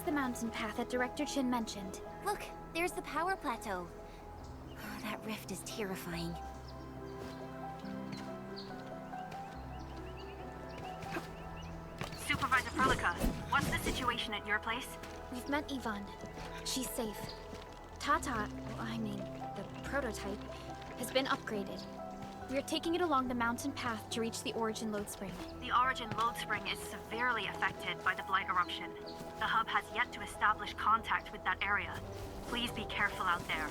the mountain path that Director Chin mentioned. Look, there's the power plateau. Oh, that rift is terrifying. Supervisor Furlica, what's the situation at your place? We've met Yvonne. She's safe. The prototype, has been upgraded. We're taking it along the mountain path to reach the Origin Lode Spring. The Origin Lode Spring is severely affected by the Blight eruption. The hub has yet to establish contact with that area. Please be careful out there.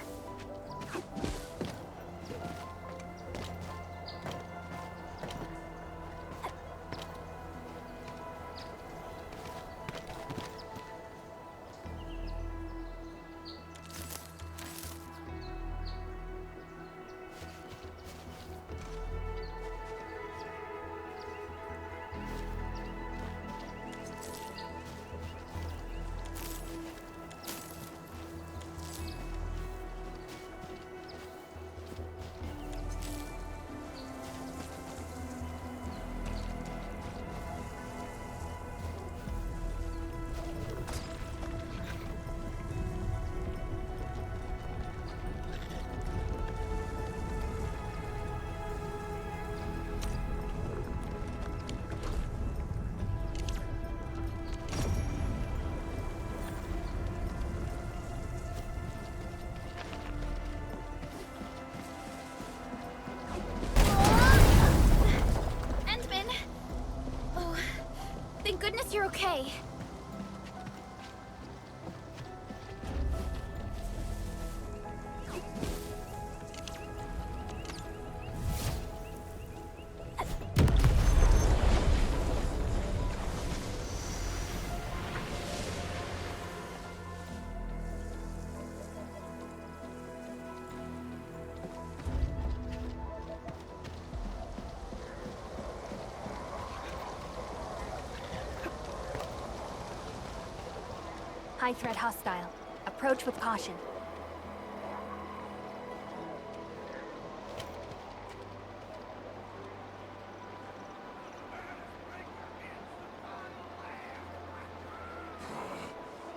You're okay. High threat hostile. Approach with caution.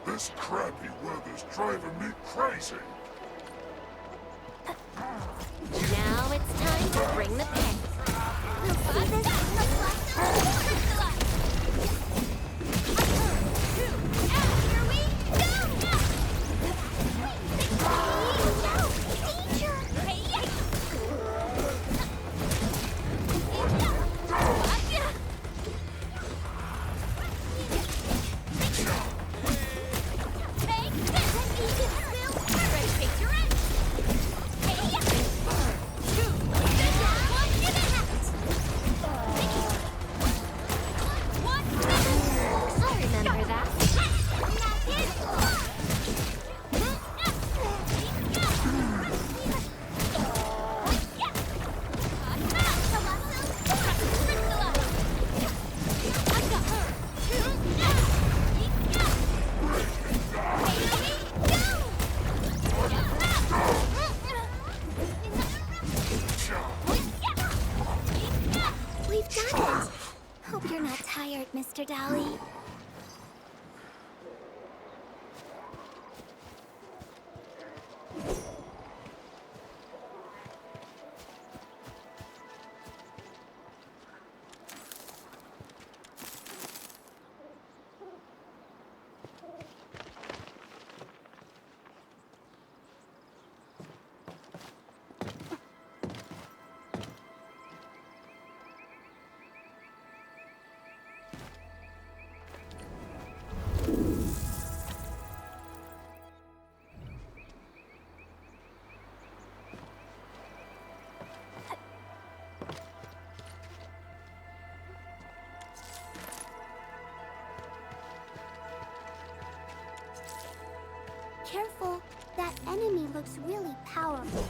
This crappy weather's driving me crazy. Now it's time to bring the pen. We'll see this. Mr. Dally. Careful, that enemy looks really powerful.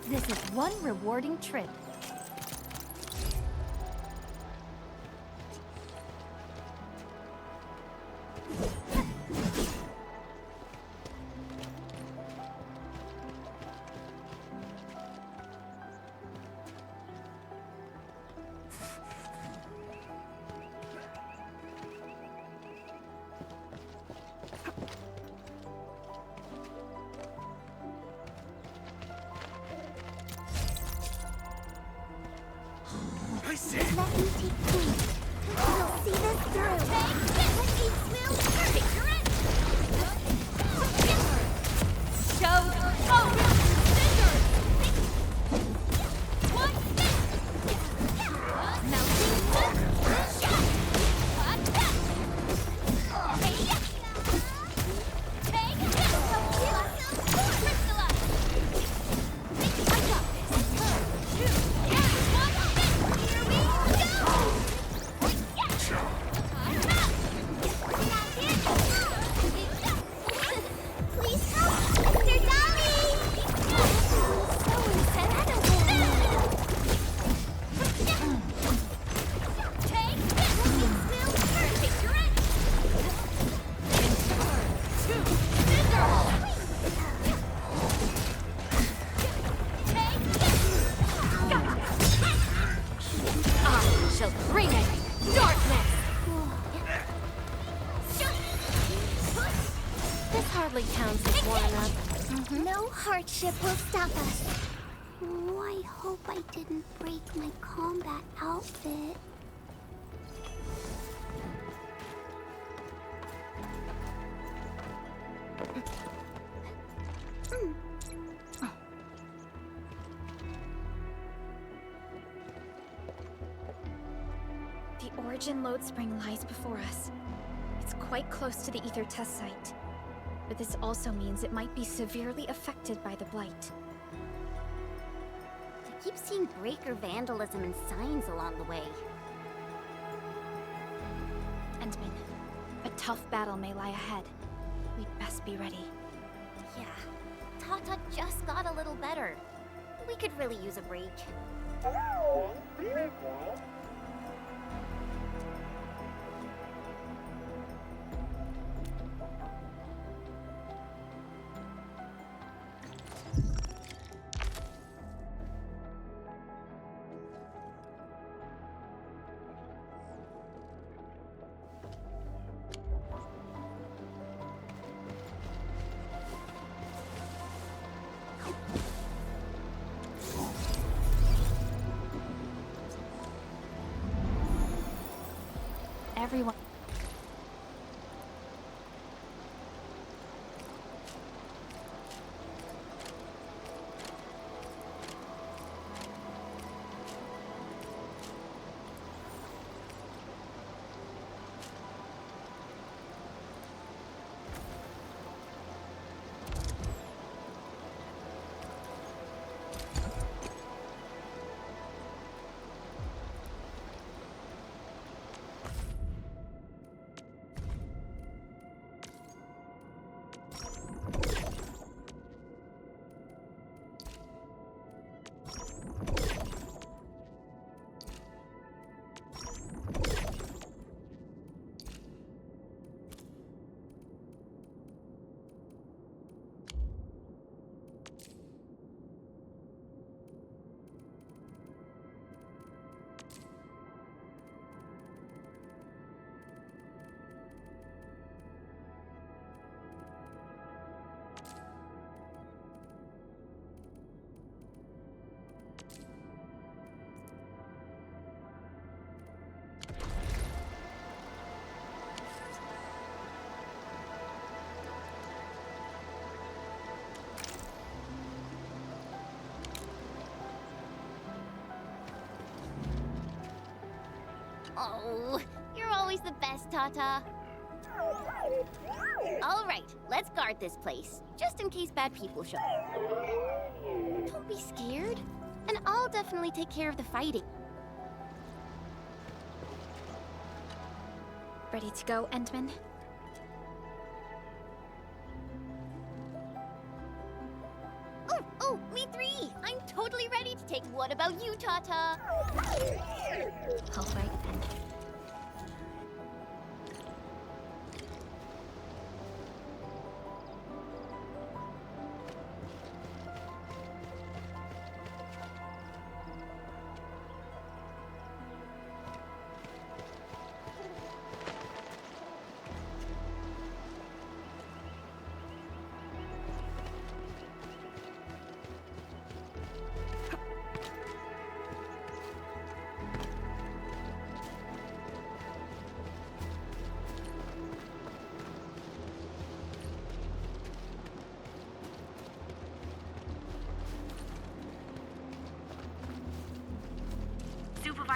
This is one rewarding trip. Let me take point. We'll see this through. Take your end. Please help, Mr. Dolly! So insensitive. Take your end. I shall bring it! Darkness! This hardly counts as warm-up. No hardship will stop us. Oh, I hope I didn't break my combat outfit. The Origin load spring lies before us. It's quite close to the Ether test site. But this also means it might be severely affected by the Blight. I keep seeing breaker vandalism and signs along the way. Endman, a tough battle may lie ahead. We'd best be ready. Yeah, Tata just got a little better. We could really use a break. Everyone. Oh, you're always the best, Tata. All right, let's guard this place, just in case bad people show up. Don't be scared, and I'll definitely take care of the fighting. Ready to go, Endman? Oh, me three! I'm totally ready to take What About You, Tata? All right, then.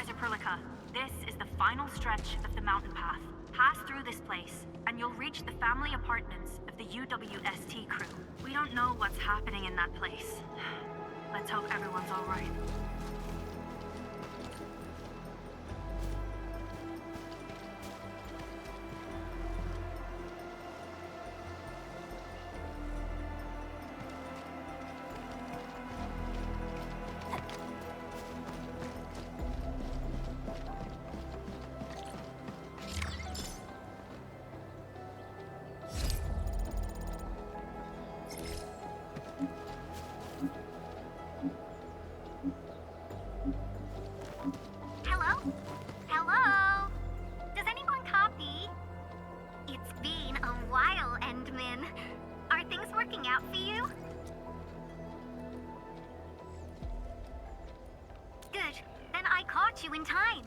Supervisor Perlica, this is the final stretch of the mountain path. Pass through this place, and you'll reach the family apartments of the UWST crew. We don't know what's happening in that place. Let's hope everyone's all right. Hello? Hello? Does anyone copy? It's been a while, Endman. Are things working out for you? Good. Then I caught you in time.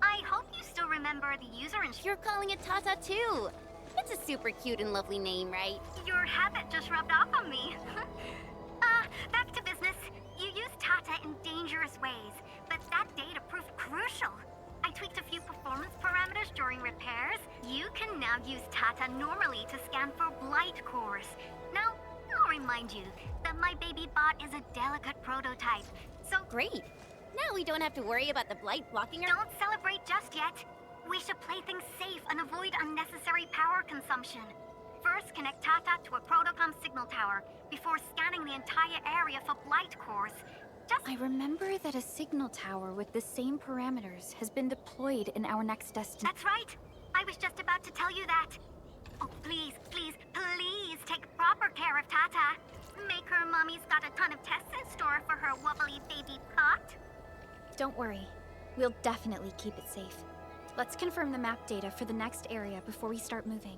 I hope you still remember the user instructions. You're calling it Tata too. It's a super cute and lovely name, right? Your habit just rubbed off on me. Back to business. You used Tata in dangerous ways, but that data proved crucial. I tweaked a few performance parameters during repairs. You can now use Tata normally to scan for blight cores. Now, I'll remind you that my baby bot is a delicate prototype, so Great. Now we don't have to worry about the blight blocking our... don't celebrate just yet. We should play things safe and avoid unnecessary power consumption. First, connect Tata to a Protocom signal tower before scanning the entire area for blight cores. Just I remember that a signal tower with the same parameters has been deployed in our next destination. That's right. I was just about to tell you that. Oh, please, please, please take proper care of Tata. Make her mommy's got a ton of tests in store for her wobbly baby pot. Don't worry. We'll definitely keep it safe. Let's confirm the map data for the next area before we start moving.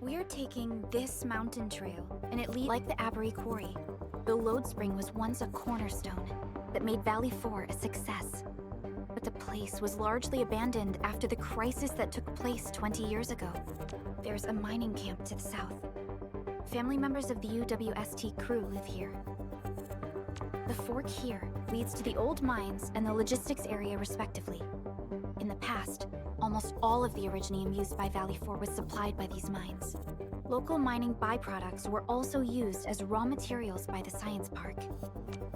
We're taking this mountain trail, and it leads like the Abery Quarry. The lode spring was once a cornerstone that made Valley 4 a success. But the place was largely abandoned after the crisis that took place 20 years ago. There's a mining camp to the south. Family members of the UWST crew live here. The fork here leads to the old mines and the logistics area respectively. In the past, almost all of the Originium used by Valley 4 was supplied by these mines. Local mining byproducts were also used as raw materials by the science park.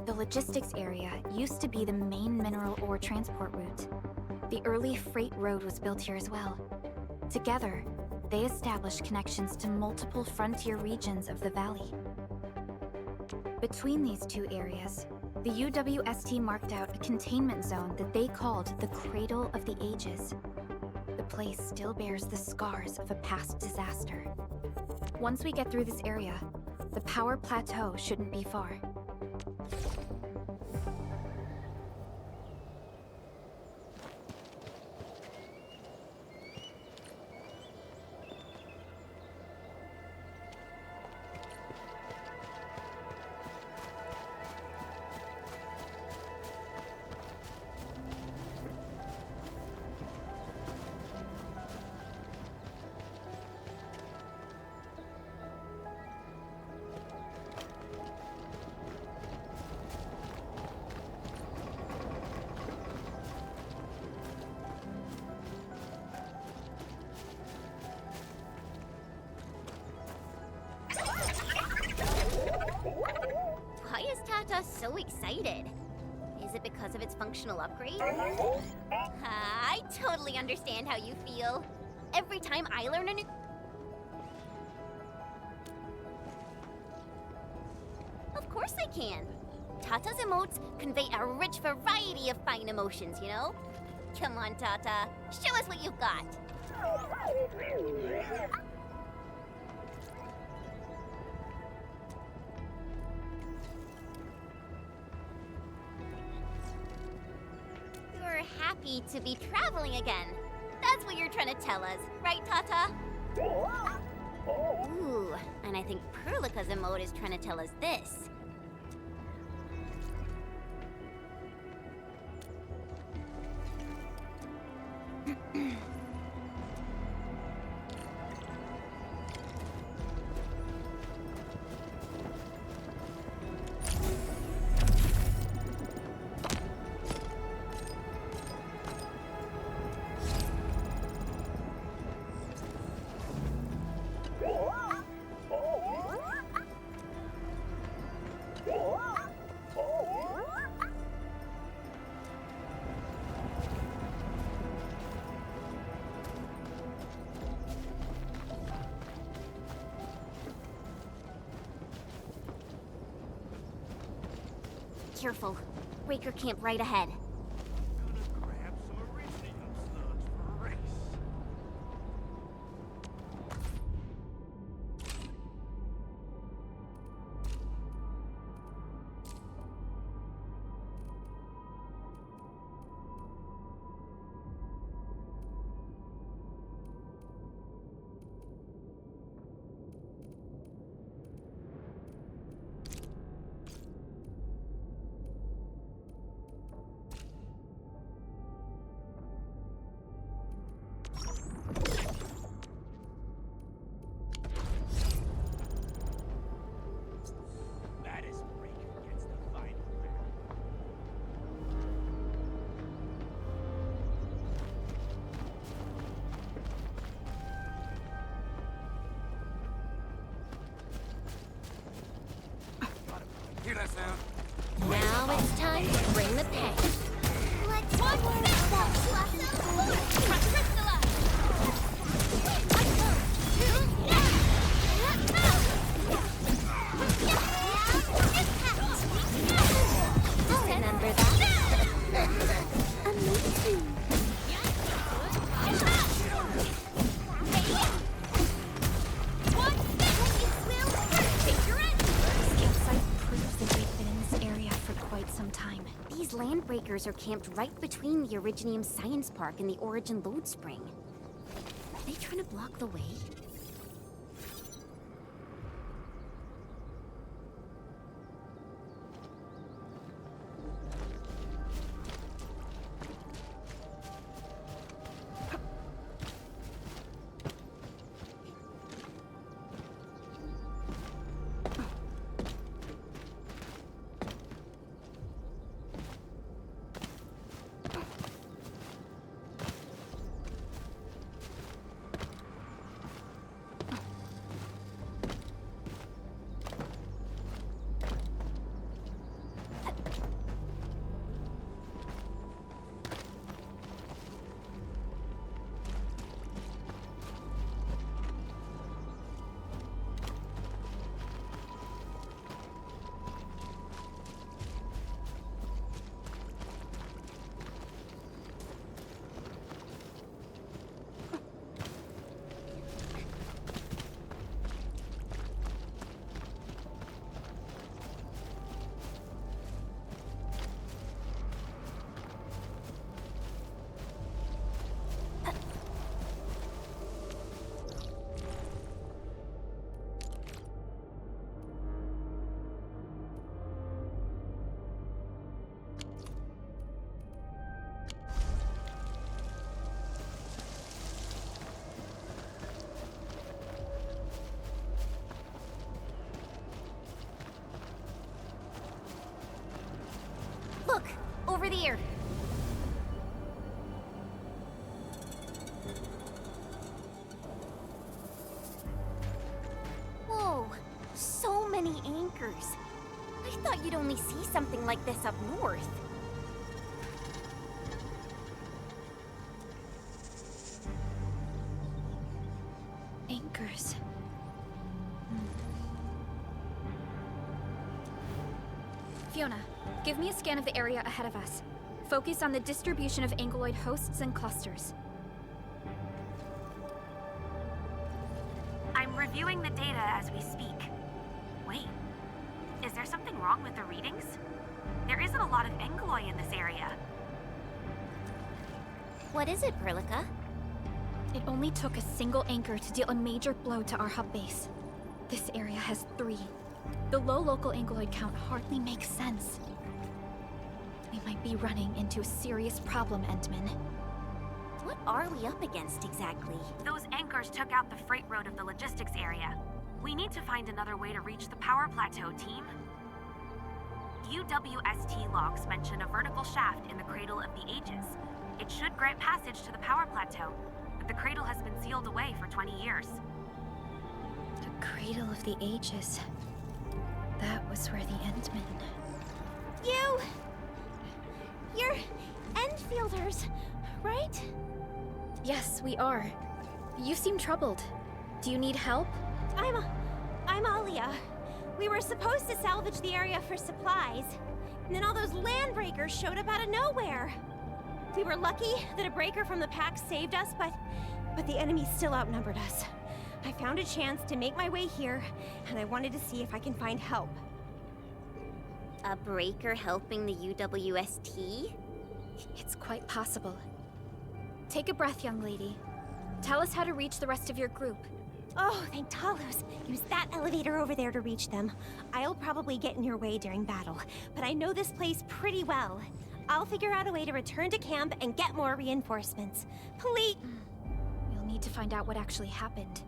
The logistics area used to be the main mineral ore transport route. The early freight road was built here as well. Together, they established connections to multiple frontier regions of the valley. Between these two areas, the UWST marked out a containment zone that they called the Cradle of the Ages. The place still bears the scars of a past disaster. Once we get through this area, the power plateau shouldn't be far. Why is Tata so excited? Is it because of its functional upgrade? I totally understand how you feel. Every time I learn a new... Of course I can. Tata's emotes convey a rich variety of fine emotions, you know? Come on, Tata. Show us what you've got. You're happy to be traveling again. That's what you're trying to tell us, right, Tata? Ooh, and I think Perlica's emote is trying to tell us this. careful. Breaker camp right ahead. Gonna grab some Iridium slugs for a race. Baddest breaker gets the final lap. Hear that sound? Now it's time to bring the pain. Let's go! Remember that? Amazing. Campsite proves that we've been in this area for quite some time. These land breakers are camped right between the Originium Science Park and the Origin Load Spring. Are they trying to block the way? Look, over there. Whoa, so many anchors. I thought you'd only see something like this up north. Anchors. Fiona, give me a scan of the area ahead of us. Focus on the distribution of anguloid hosts and clusters. I'm reviewing the data as we speak. Wait, is there something wrong with the readings? There isn't a lot of Angoloi in this area. What is it, Perlica? It only took a single anchor to deal a major blow to our hub base. This area has 3. The low local anguloid count hardly makes sense. We might be running into a serious problem, Entman. What are we up against exactly? Those anchors took out the freight road of the logistics area. We need to find another way to reach the power plateau, team. UWST logs mention a vertical shaft in the Cradle of the Ages. It should grant passage to the power plateau, but the cradle has been sealed away for 20 years. The Cradle of the Ages. That was where the Endmen... You're Enfielders, right? Yes, we are. You seem troubled. Do you need help? I'm Alia. We were supposed to salvage the area for supplies. And then all those land breakers showed up out of nowhere. We were lucky that a breaker from the pack saved us, but the enemy still outnumbered us. I found a chance to make my way here, and I wanted to see if I can find help. A breaker helping the UWST? It's quite possible. Take a breath, young lady. Tell us how to reach the rest of your group. Oh, thank Talos. Use that elevator over there to reach them. I'll probably get in your way during battle, but I know this place pretty well. I'll figure out a way to return to camp and get more reinforcements. Please. We'll need to find out what actually happened.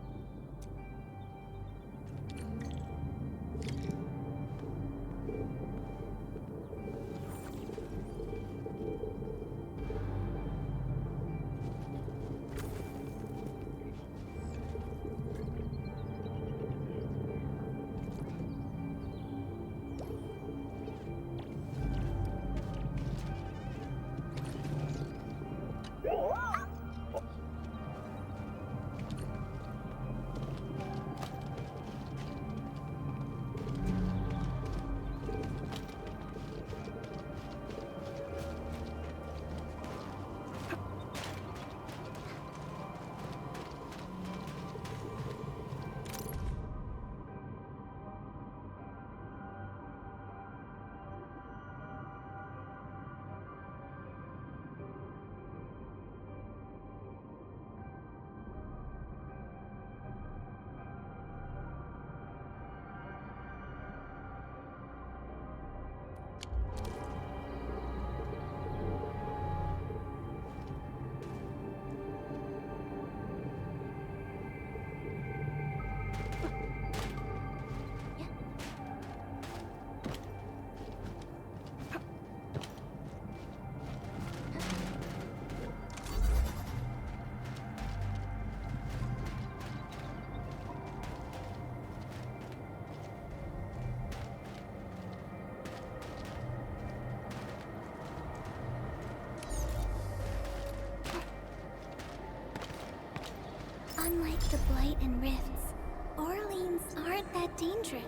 Unlike the Blight and Rifts, Orleans aren't that dangerous.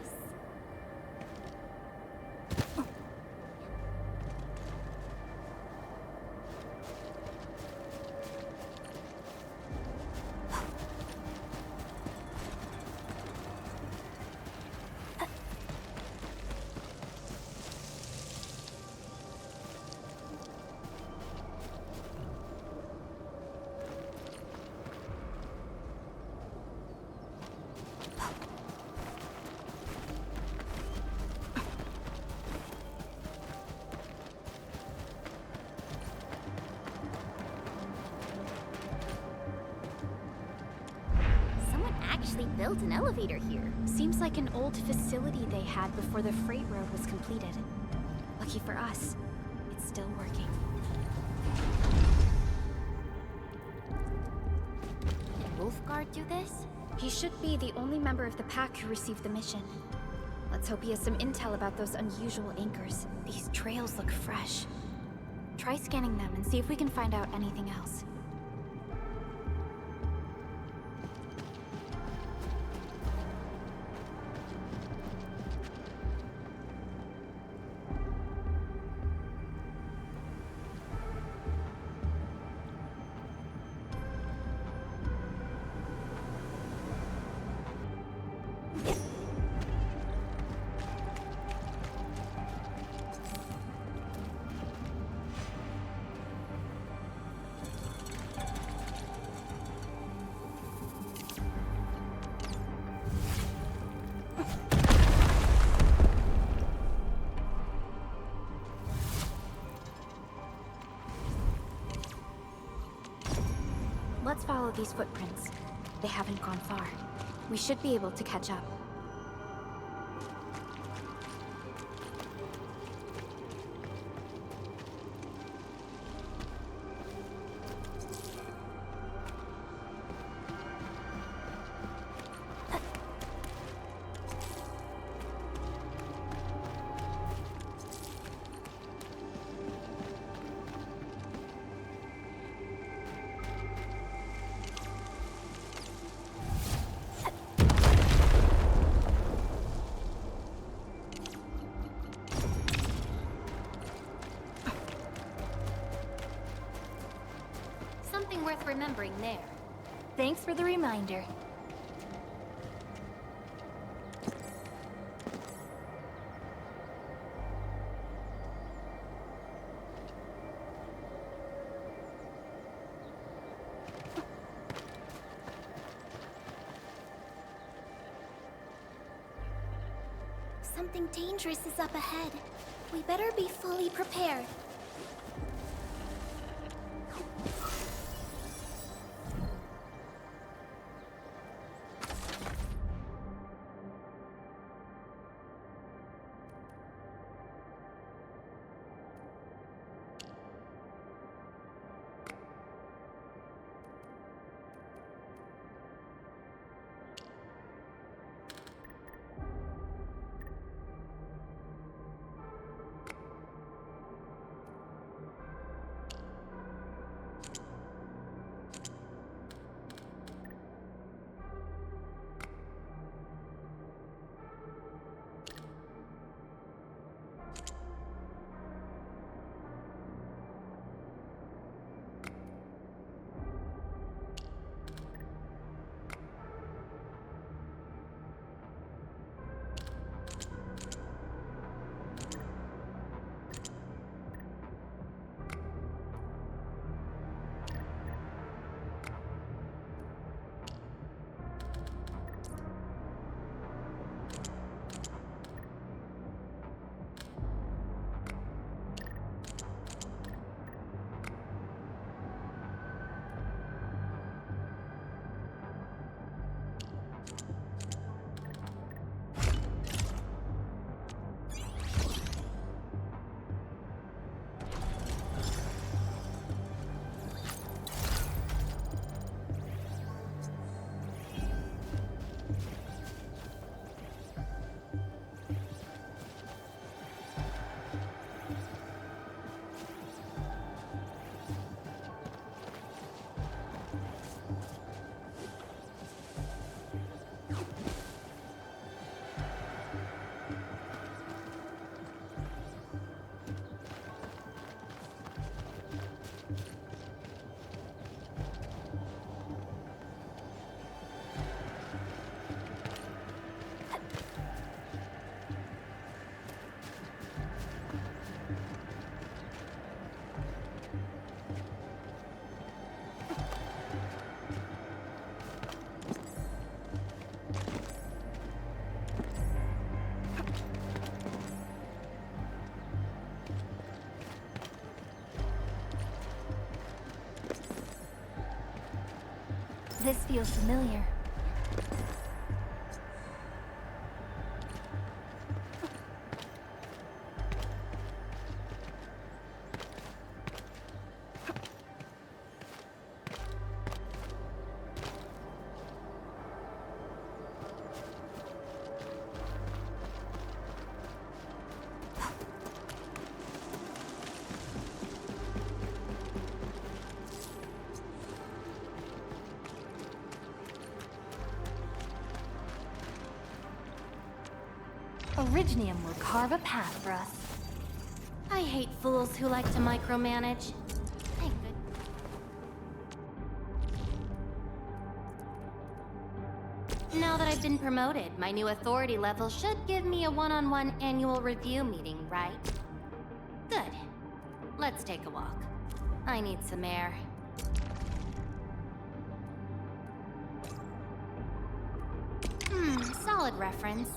Built an elevator here. Seems like an old facility they had before the freight road was completed. Lucky for us, it's still working. Did Wolfguard do this? He should be the only member of the pack who received the mission. Let's hope he has some intel about those unusual anchors. These trails look fresh. Try scanning them and see if we can find out anything else. Let's follow these footprints. They haven't gone far. We should be able to catch up. worth remembering there. Thanks for the reminder. Something dangerous is up ahead. We better be fully prepared. This feels familiar. Originium will carve a path for us. I hate fools who like to micromanage. Thank goodness. Now that I've been promoted, my new authority level should give me a one-on-one annual review meeting, right? Good. Let's take a walk. I need some air. Solid reference.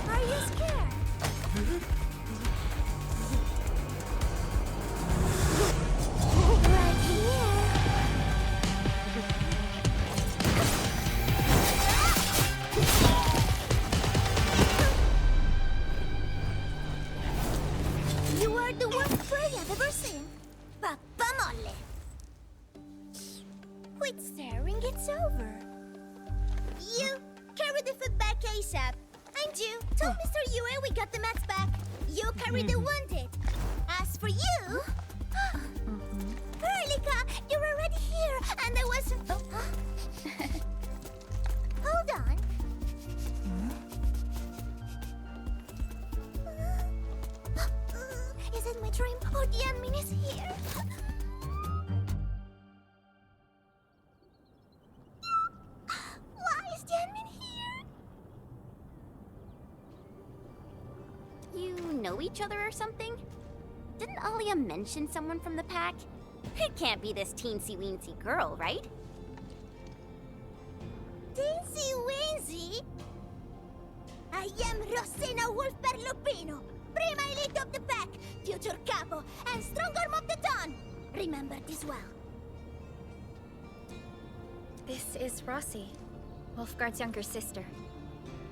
Are you scared? Right here. You are the worst prey I've ever seen. Papa Molle. Quit staring, it's over. You carry the food back ASAP. And you tell Mr. Yue we got the mats back. You carry the wounded. As for you, Erlika, you're already here, and I was. Hold on. Is it my dream or the admin is here? Why is the admin here? You know each other or something? Didn't Alia mention someone from the pack? It can't be this teensy-weensy girl, right? Teensy Weensy? I am Rosina Wolfberg-Lupino, prima elite of the pack, future capo, and strong arm of the dawn. Remember this well. This is Rossi, Wolfgard's younger sister.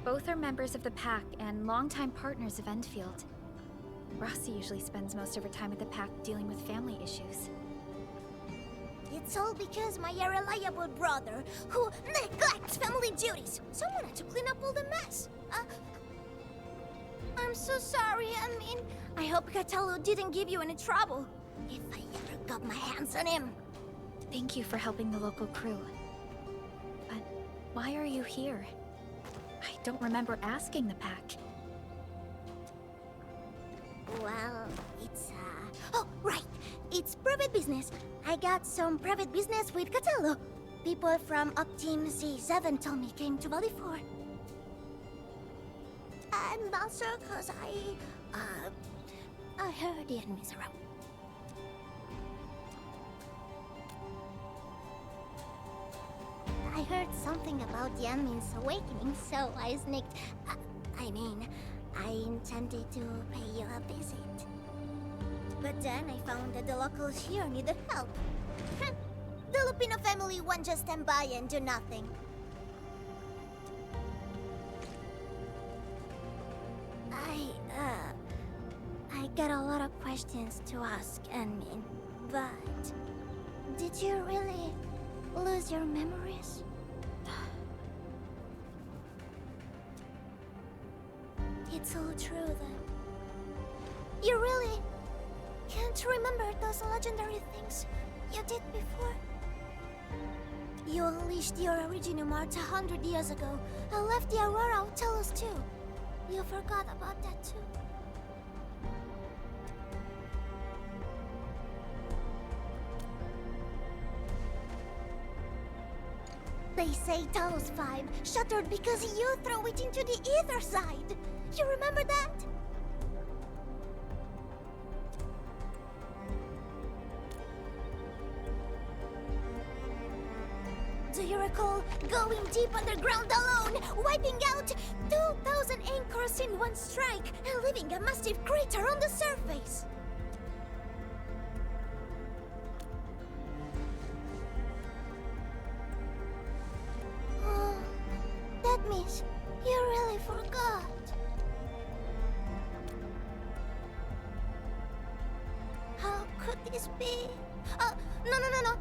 Both are members of the pack and longtime partners of Endfield. Rossi usually spends most of her time with the pack dealing with family issues. It's all because my unreliable brother, who neglects family duties. Someone had to clean up all the mess. I'm so sorry, I hope Cataldo didn't give you any trouble. If I ever got my hands on him. Thank you for helping the local crew. But why are you here? I don't remember asking the pack. Well, it's, Oh, right! It's private business. I got some private business with Capitolo. People from Up Team C7 told me came to Valley 4. I'm not sure cause I heard the enemies around. I heard something about the enemy's awakening, so I sneaked. I intended to pay you a visit. But then I found that the locals here needed help. The Lupino family won't just stand by and do nothing. I got a lot of questions to ask, Enmin. But did you really lose your memories? It's all true then. You really can't remember those legendary things you did before? You unleashed your Originum Art 100 years ago and left the Aurora Telos too. You forgot about that too. They say Talos 5 shattered because you threw it into the ether side. You remember that? Do you recall going deep underground alone, wiping out 2,000 anchors in one strike, and leaving a massive crater on the surface? Oh, that means you really forgot. How could this be? Oh, no.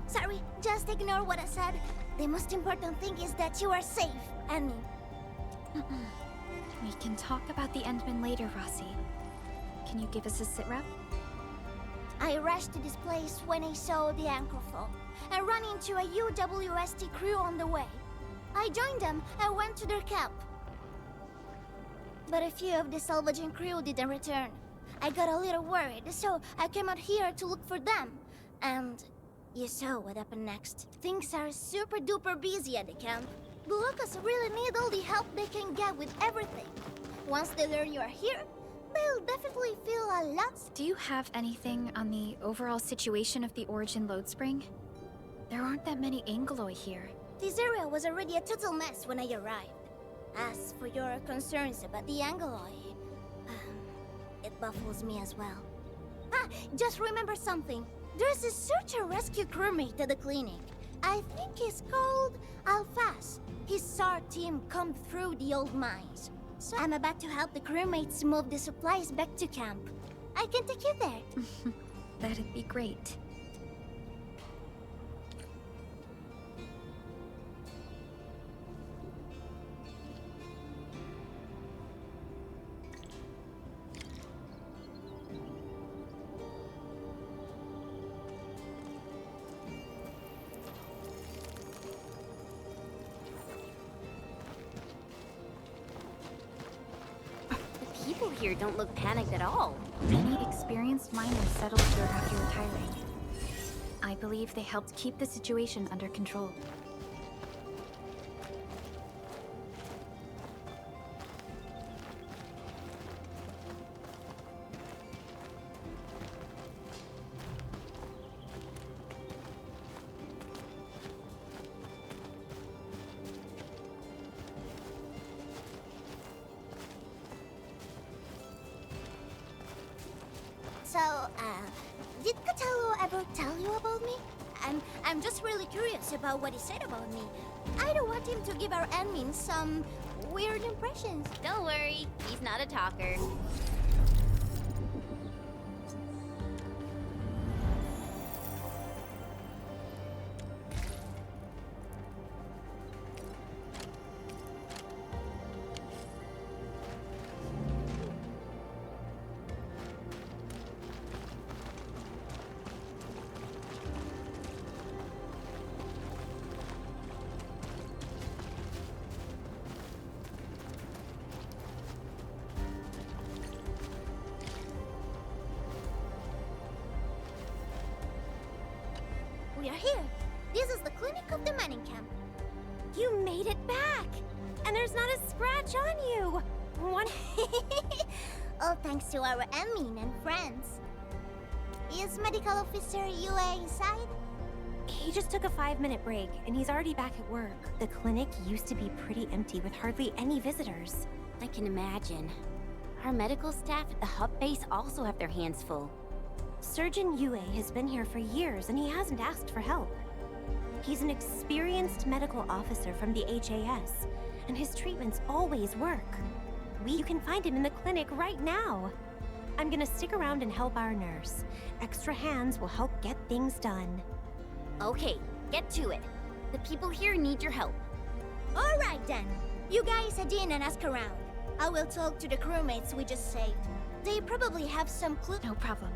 Sorry, just ignore what I said. The most important thing is that you are safe, Annie. We can talk about the Endman later, Rossi. Can you give us a sitrep? I rushed to this place when I saw the anchor fall, and ran into a UWST crew on the way. I joined them and went to their camp. But a few of the salvaging crew didn't return. I got a little worried, so I came out here to look for them. And You saw what happened next. Things are super duper busy at the camp. The locals really need all the help they can get with everything. Once they learn you are here, they'll definitely feel a lot. Do you have anything on the overall situation of the Origin load spring? There aren't that many Angeloi here. This area was already a total mess when I arrived. As for your concerns about the Angeloi, it baffles me as well. Just remember something. There's a search and rescue crewmate at the clinic. I think he's called Alphas. His SAR team combed through the old mines. So I'm about to help the crewmates move the supplies back to camp. I can take you there. That'd be great. People here don't look panicked at all. Many experienced miners settled here after retiring. I believe they helped keep the situation under control. So, did Capitolo ever tell you about me? I'm just really curious about what he said about me. I don't want him to give our admin some weird impressions. Don't worry, he's not a talker. We are here. This is the clinic of the mining camp. You made it back! And there's not a scratch on you! One... All thanks to our admin and friends. Is Medical Officer UA inside? He just took a 5-minute break, and he's already back at work. The clinic used to be pretty empty with hardly any visitors. I can imagine. Our medical staff at the hub base also have their hands full. Surgeon Yue has been here for years, and he hasn't asked for help. He's an experienced medical officer from the HAS, and his treatments always work. You can find him in the clinic right now. I'm gonna stick around and help our nurse. Extra hands will help get things done. Okay, get to it. The people here need your help. All right then. You guys head in and ask around. I will talk to the crewmates we just saved. They probably have some clue. No problem.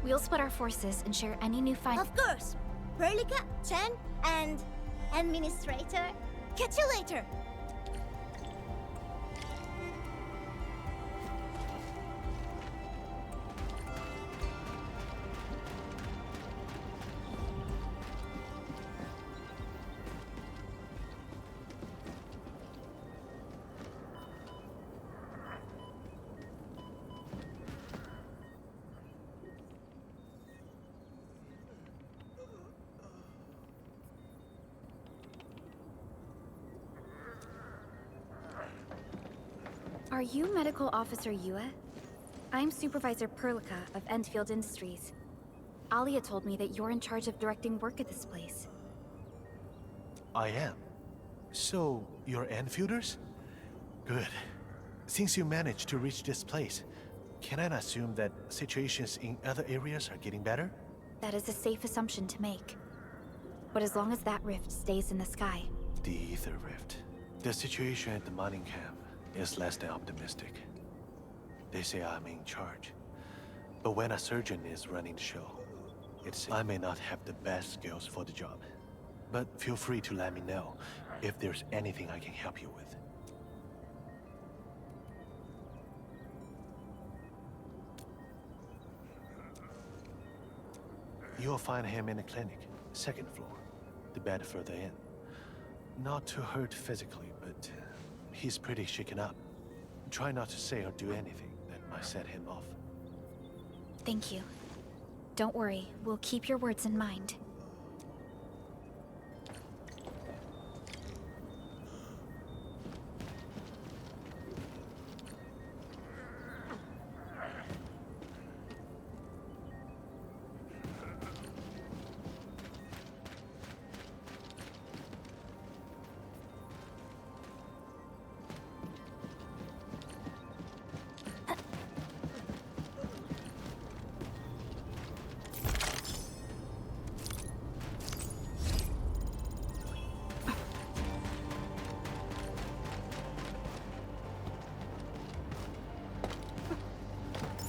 We'll split our forces and share any new Of course. Perlica, Chen, and Administrator. Catch you later. Are you Medical Officer Yue? I'm Supervisor Perlica of Endfield Industries. Alia told me that you're in charge of directing work at this place. I am. So, you're Enfielders? Good. Since you managed to reach this place, can I assume that situations in other areas are getting better? That is a safe assumption to make. But as long as that rift stays in the sky. The Ether Rift. The situation at the mining camp is less than optimistic. They say I'm in charge. But when a surgeon is running the show, I may not have the best skills for the job. But feel free to let me know if there's anything I can help you with. You'll find him in the clinic. Second floor, the bed further in. Not too hurt physically, but he's pretty shaken up. Try not to say or do anything that might set him off. Thank you. Don't worry, we'll keep your words in mind.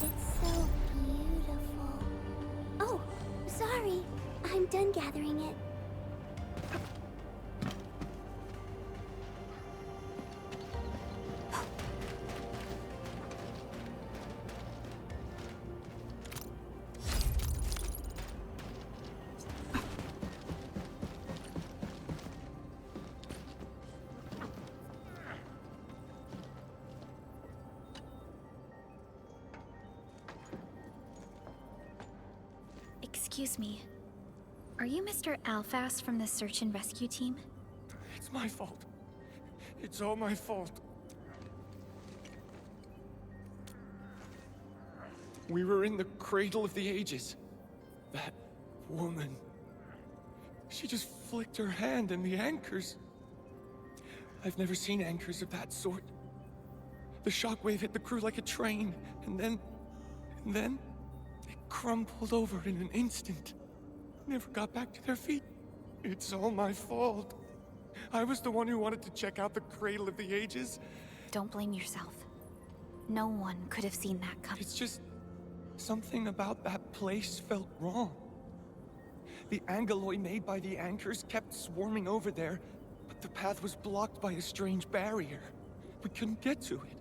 It's so beautiful. Oh, sorry. I'm done gathering it. Excuse me. Are you Mr. Alphas from the search and rescue team? It's my fault. It's all my fault. We were in the cradle of the ages. That woman. She just flicked her hand and the anchors. I've never seen anchors of that sort. The shockwave hit the crew like a train, and then they crumpled over in an instant. Never got back to their feet. It's all my fault. I was the one who wanted to check out the Cradle of the Ages. Don't blame yourself. No one could have seen that coming. It's just something about that place felt wrong. The angeloi made by the anchors kept swarming over there, but the path was blocked by a strange barrier. We couldn't get to it.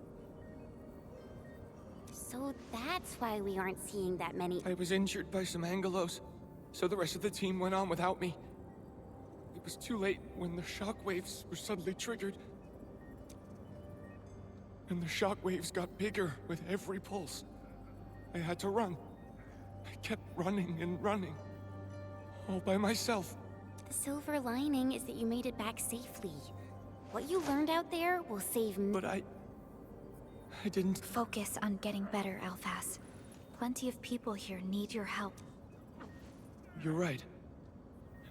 So that's why we aren't seeing that many. I was injured by some angelos, so the rest of the team went on without me. It was too late when the shockwaves were suddenly triggered. And the shockwaves got bigger with every pulse. I had to run. I kept running and running. All by myself. The silver lining is that you made it back safely. What you learned out there will save me. But I didn't... Focus on getting better, Alphas. Plenty of people here need your help. You're right.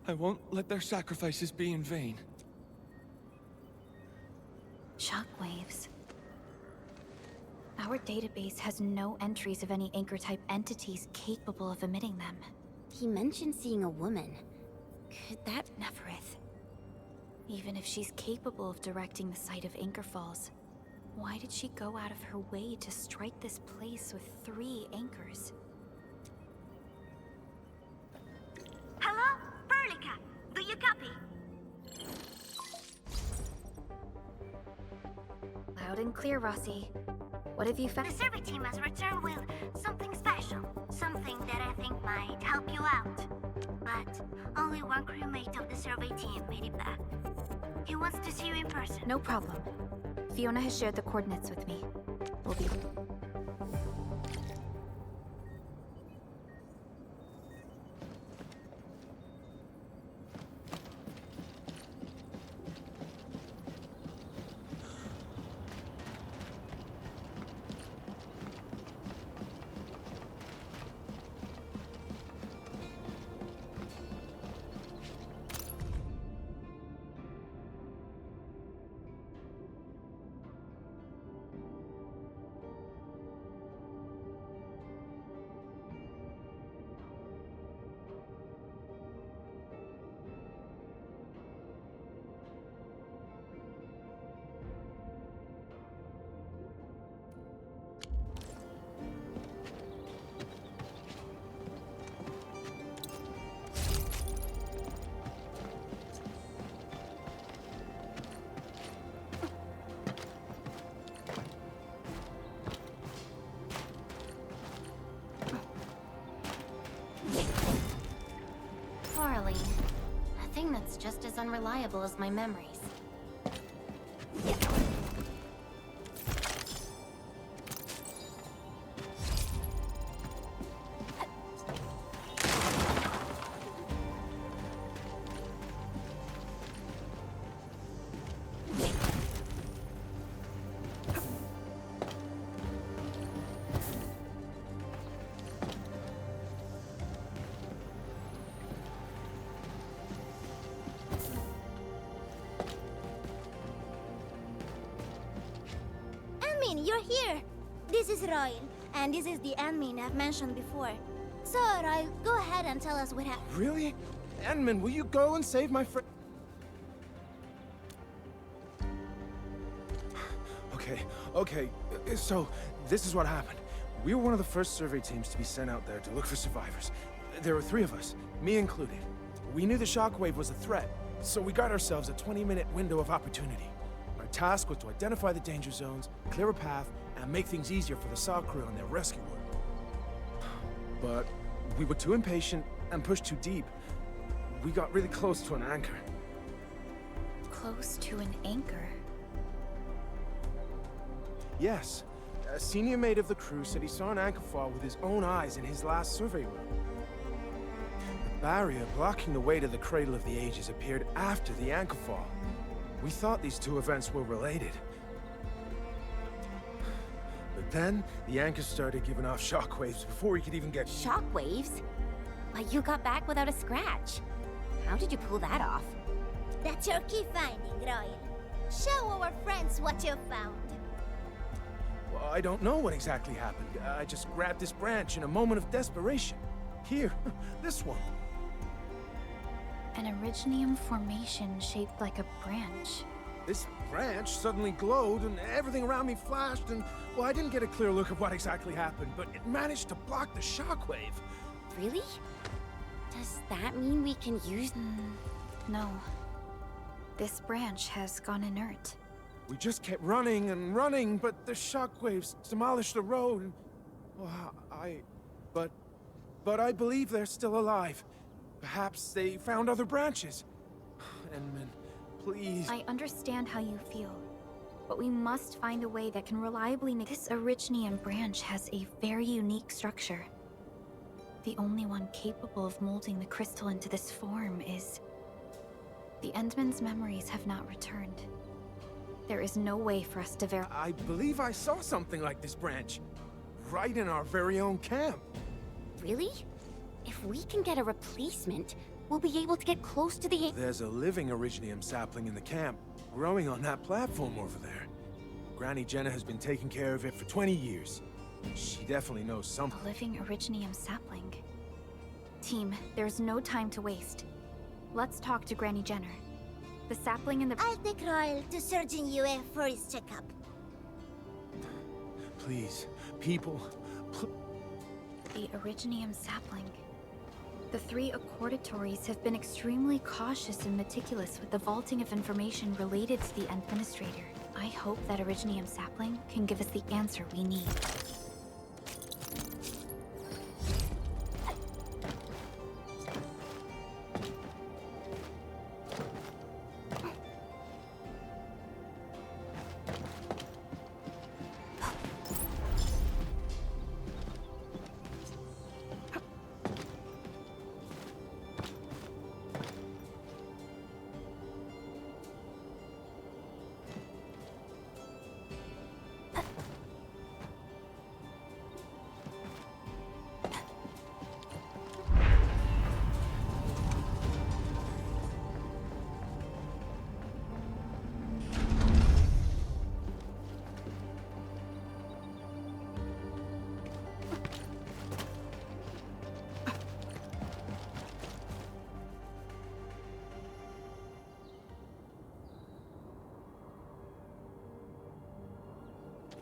I won't let their sacrifices be in vain. Shockwaves. Our database has no entries of any anchor-type entities capable of emitting them. He mentioned seeing a woman. Could that... Neverith. Even if she's capable of directing the site of Anchor Falls, why did she go out of her way to strike this place with 3 anchors? Hello? Burlica, do you copy? Loud and clear, Rossi. What have you The found? survey team has returned with something special. Something that I think might help you out. But only one crewmate of the survey team made it back. He wants to see you in person. No problem. Fiona has shared the coordinates with me. We'll be... unreliable as my memories. You're here. This is Royal, and this is the admin I've mentioned before. So, Royal, go ahead and tell us what happened. Really? Edmund, will you go and save my friend? Okay. So, this is what happened. We were one of the first survey teams to be sent out there to look for survivors. There were 3 of us, me included. We knew the shockwave was a threat, so we got ourselves a 20-minute window of opportunity. Our task was to identify the danger zones, clear a path, and make things easier for the SAW crew on their rescue work. But we were too impatient and pushed too deep. We got really close to an anchor. Close to an anchor? Yes. A senior mate of the crew said he saw an anchor fall with his own eyes in his last survey run. The barrier blocking the way to the Cradle of the Ages appeared after the anchor fall. We thought these 2 events were related. But then, the anchor started giving off shockwaves before we could even get... Shockwaves? But you got back without a scratch. How did you pull that off? That's your key finding, Royal. Show our friends what you found. Well, I don't know what exactly happened. I just grabbed this branch in a moment of desperation. Here, this one. An Originium formation shaped like a branch. This branch suddenly glowed and everything around me flashed and, well, I didn't get a clear look at what exactly happened, but it managed to block the shockwave. Really? Does that mean we can use... No. This branch has gone inert. We just kept running and running, but the shockwaves demolished the road and... Well, But I believe they're still alive. Perhaps they found other branches. Edmund, please. I understand how you feel, but we must find a way that can reliably make... This Originium branch has a very unique structure. The only one capable of molding the crystal into this form is... The Endman's memories have not returned. There is no way for us to verify... I believe I saw something like this branch. Right in our very own camp. Really? If we can get a replacement, we'll be able to get close to the... There's a living Originium sapling in the camp, growing on that platform over there. Granny Jenna has been taking care of it for 20 years. She definitely knows something. A living Originium sapling. Team, there's no time to waste. Let's talk to Granny Jenner. The sapling in the... I'll take Royal to Surgeon Yue for his checkup. Please, people, The Originium sapling. The 3 Accordatories have been extremely cautious and meticulous with the vaulting of information related to the Administrator. I hope that Originium sapling can give us the answer we need.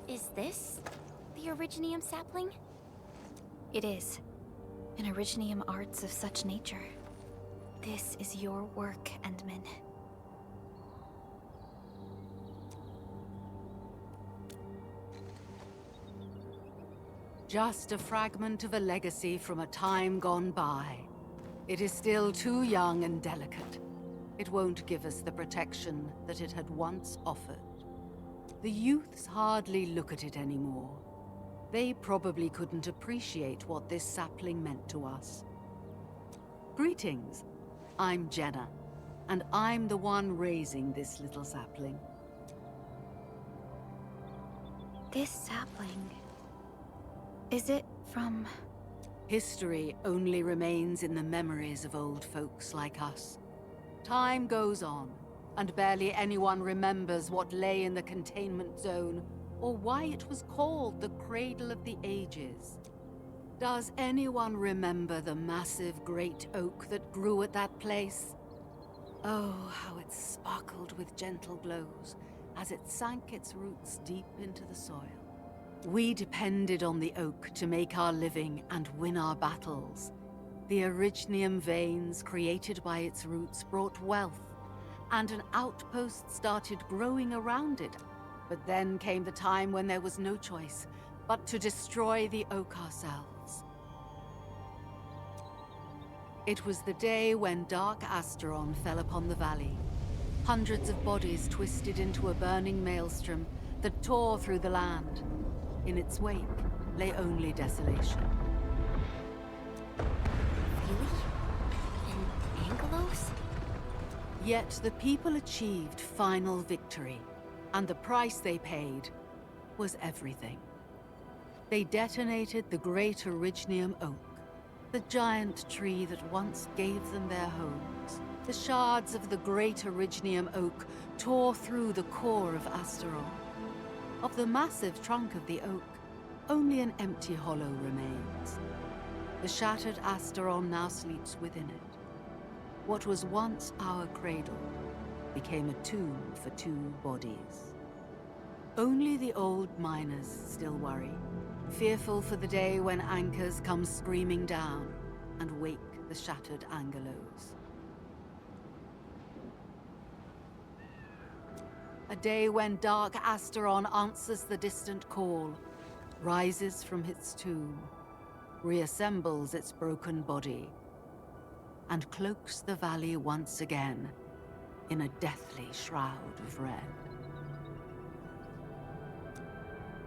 Is this the Originium sapling? It is. An Originium arts of such nature. This is your work, Endman. Just a fragment of a legacy from a time gone by. It is still too young and delicate. It won't give us the protection that it had once offered. The youths hardly look at it anymore. They probably couldn't appreciate what this sapling meant to us. Greetings. I'm Jenna, and I'm the one raising this little sapling. This sapling... is it from... History only remains in the memories of old folks like us. Time goes on, and barely anyone remembers what lay in the containment zone, or why it was called the Cradle of the Ages. Does anyone remember the massive great oak that grew at that place? Oh, how it sparkled with gentle glows as it sank its roots deep into the soil. We depended on the oak to make our living and win our battles. The Originium veins created by its roots brought wealth, and an outpost started growing around it. But then came the time when there was no choice but to destroy the oak ourselves. It was the day when Dark Asteron fell upon the valley. Hundreds of bodies twisted into a burning maelstrom that tore through the land. In its wake lay only desolation. Really? In Angelos? Yet the people achieved final victory, and the price they paid was everything. They detonated the great Originium oak, the giant tree that once gave them their homes. The shards of the great Originium oak tore through the core of Asteron. Of the massive trunk of the oak, only an empty hollow remains. The shattered Asteron now sleeps within it. What was once our cradle became a tomb for two bodies. Only the old miners still worry, fearful for the day when anchors come screaming down and wake the shattered Angelos. A day when Dark Asteron answers the distant call, rises from its tomb, reassembles its broken body, and cloaks the valley once again in a deathly shroud of red.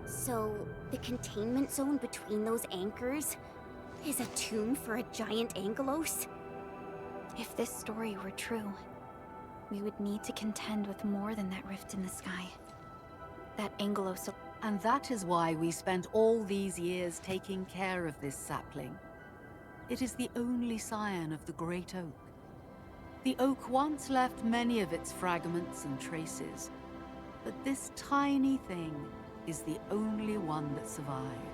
So, the containment zone between those anchors is a tomb for a giant Angelos? If this story were true, we would need to contend with more than that rift in the sky. That Angelos... And that is why we spent all these years taking care of this sapling. It is the only scion of the Great Oak. The oak once left many of its fragments and traces, but this tiny thing is the only one that survived.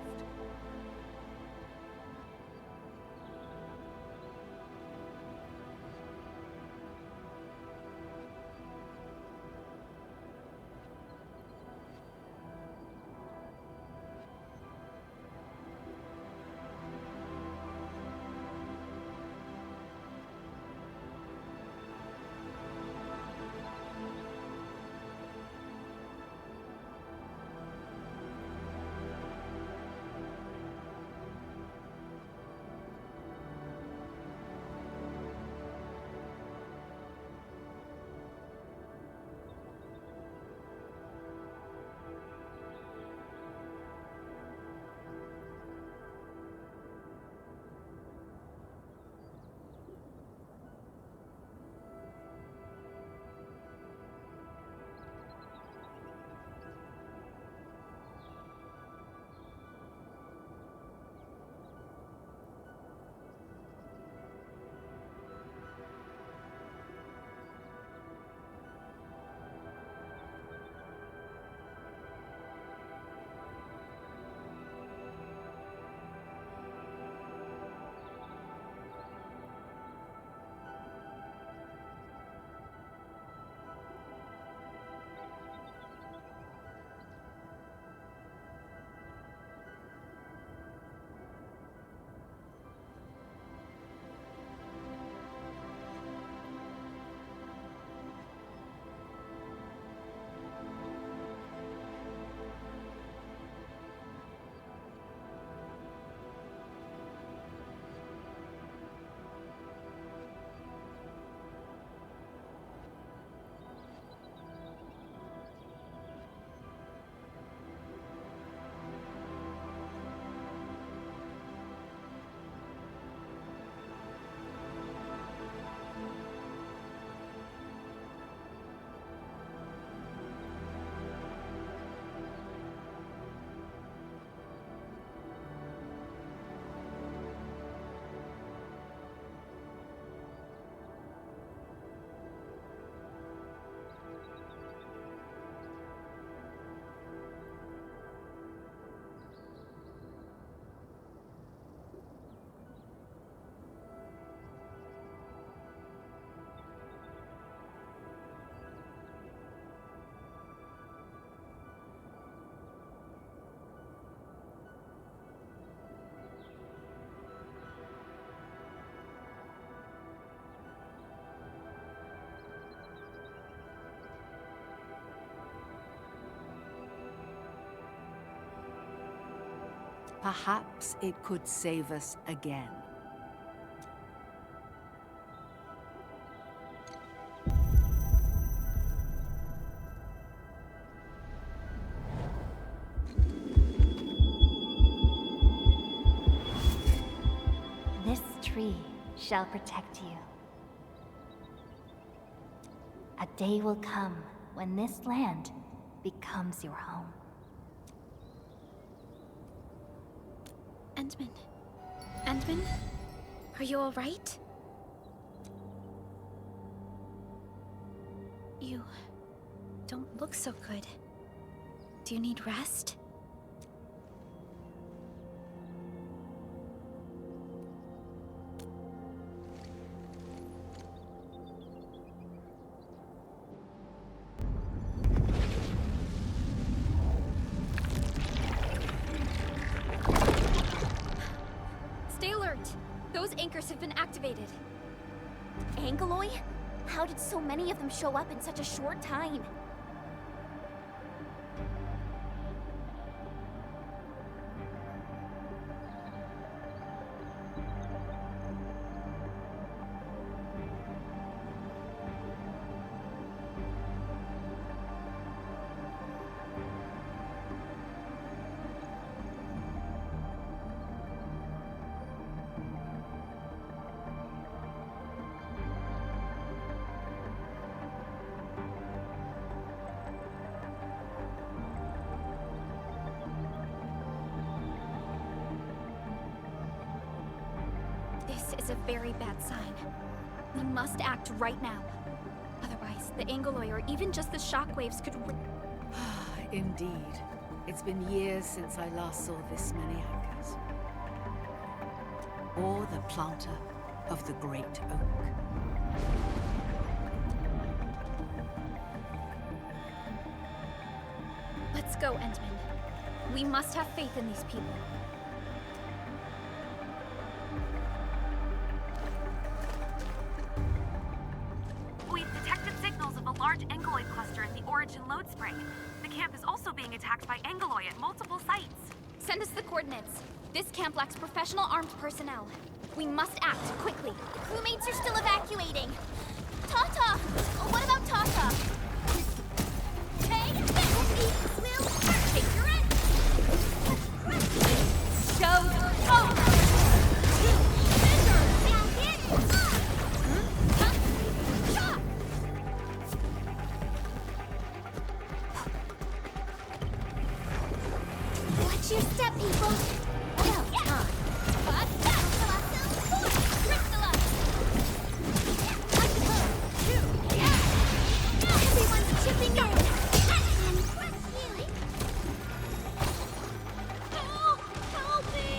Perhaps it could save us again. This tree shall protect you. A day will come when this land becomes your home. Endman. Endman? Are you alright? You don't look so good. Do you need rest? Stay alert! Those anchors have been activated. Angloy? How did so many of them show up in such a short time? This is a very bad sign. We must act right now. Otherwise, the Angloy or even just the shockwaves could Indeed. It's been years since I last saw this many anchors. Or the planter of the great oak. Let's go, Endman. We must have faith in these people. We've detected signals of a large Angloid cluster in the Origin load spring. The camp is also being attacked by Angloy at multiple sites. Send us the coordinates. This camp lacks professional armed personnel. We must act quickly. Crewmates are still evacuating. Tata! Oh, what about Tata? Hey, will take your end. Show's over! Watch your step, people. Everyone's chipping in. Help me!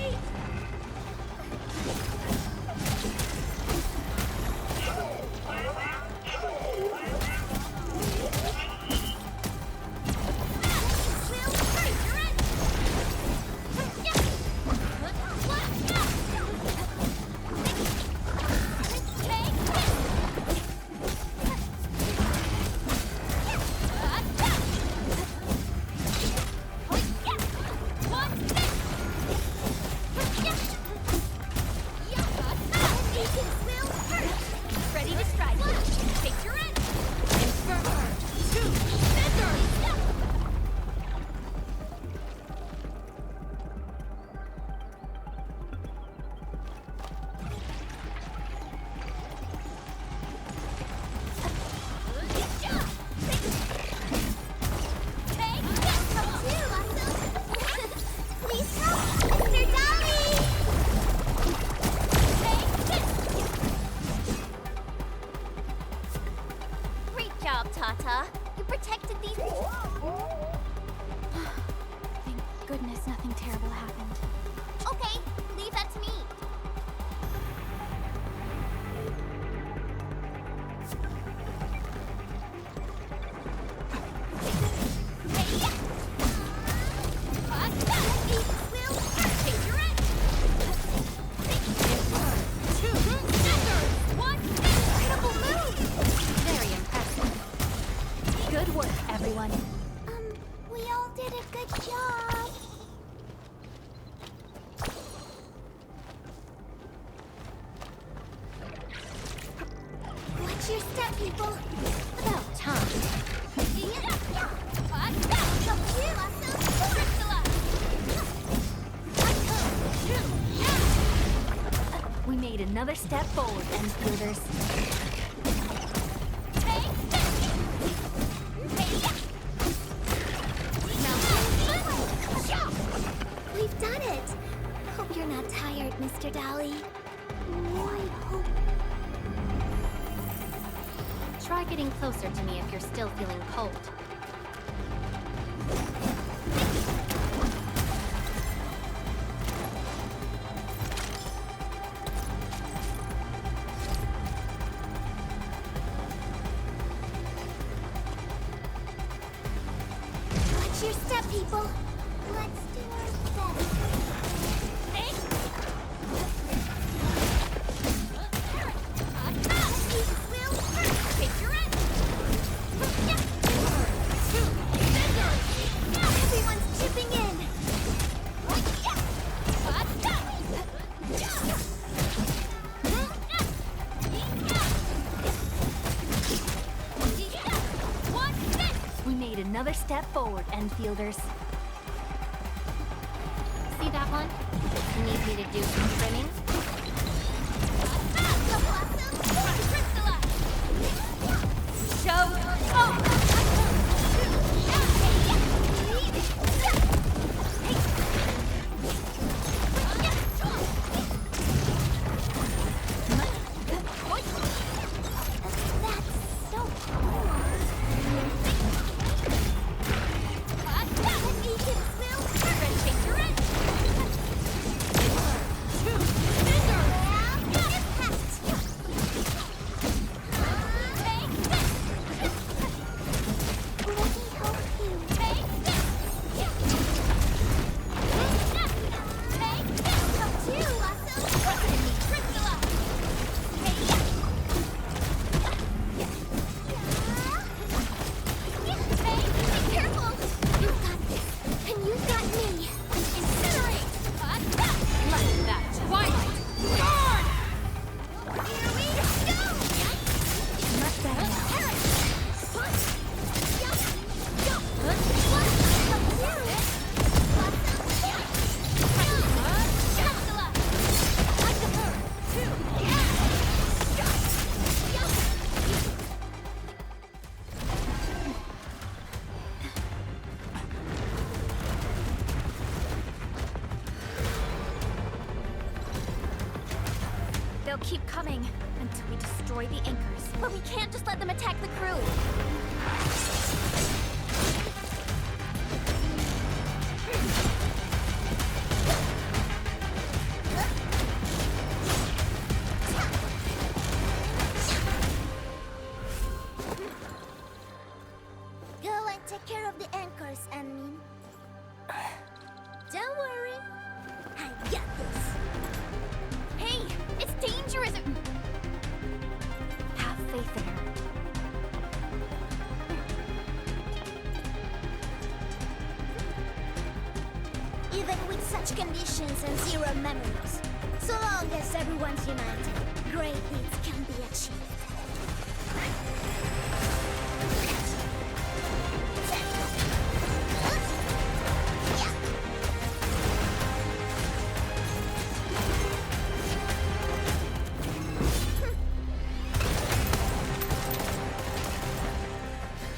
Ready to strike. Take your end. Inferno. 2 Scissors. Please help, Mr. Dolly! Great job, Tata. You protected these... Thank goodness nothing terrible happened. Okay, leave that to me. Take your end. 2 Scissors. 1 incredible move. Very impressive. Good work, everyone. We all did a good job. another step forward, Enfielders. We've done it! Hope you're not tired, Mr. Dolly. I hope... Try getting closer to me if you're still feeling cold. Watch your step, people. Let's do our best. Everyone's chipping in. We made another step forward, Enfielders. See that one? You need me to do some trimming? They'll keep coming until we destroy the anchors. But we can't just let them attack the crew. Go and take care of the anchors, Anmin. Don't worry. I got this. Hey, it's dangerous! Have faith in her. Even with such conditions and zero memories, so long as everyone's united, great deeds can be achieved.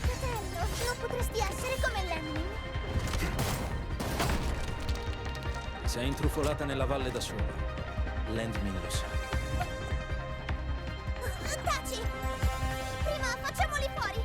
Fratello, non potresti essere come Lemmy? Sei intrufolata nella valle da sola. Landmin lo sa. Taci! Prima facciamoli fuori!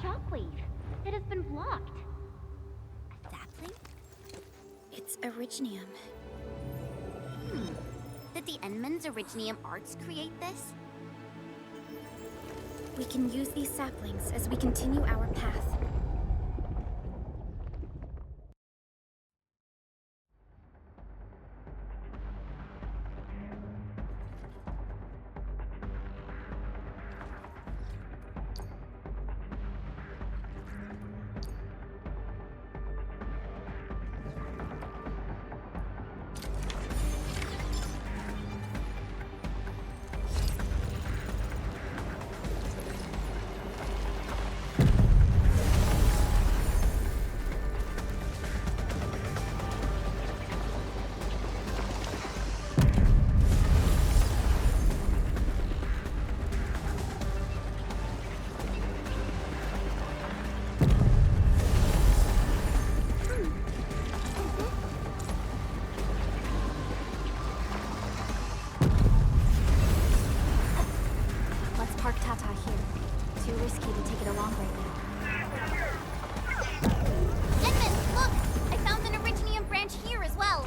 Shockwave. It has been blocked. Sapling? It's Originium. Did the Enman's Originium arts create this? We can use these saplings as we continue our path. Tata here. Too risky to take it along right now. Edmund, look! I found an Originium branch here as well.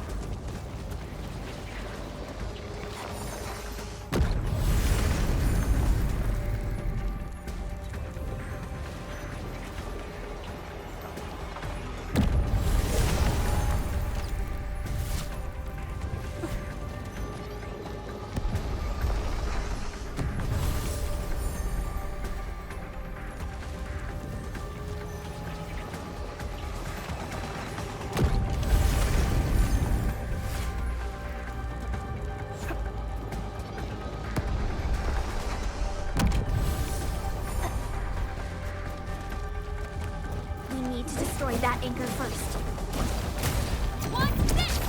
We need to destroy that anchor first. What's this?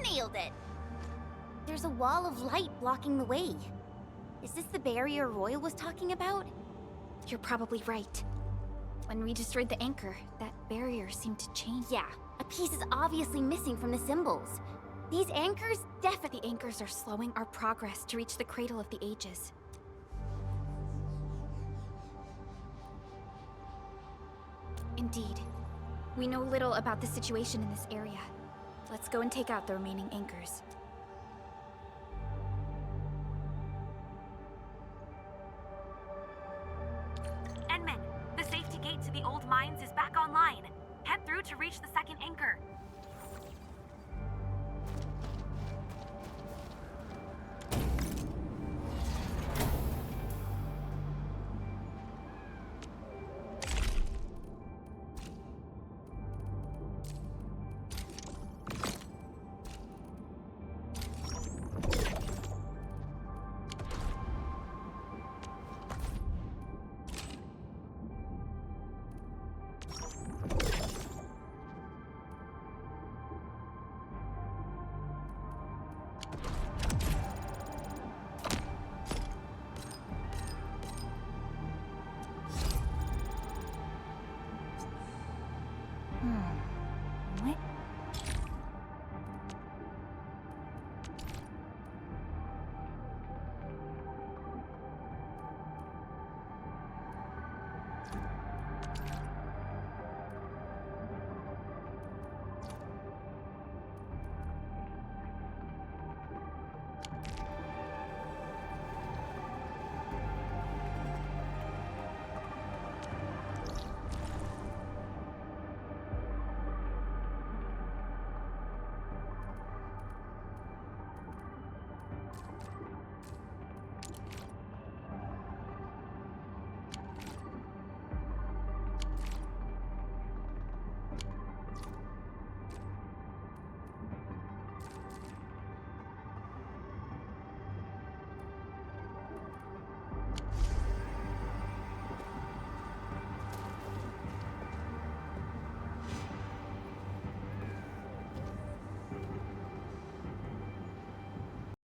Nailed it. There's a wall of light blocking the way. Is this the barrier Royal was talking about? You're probably right. When we destroyed the anchor, that barrier seemed to change. Yeah, a piece is obviously missing from the symbols. These anchors The anchors are slowing our progress to reach the Cradle of the Ages. Indeed. We know little about the situation in this area. Let's go and take out the remaining anchors.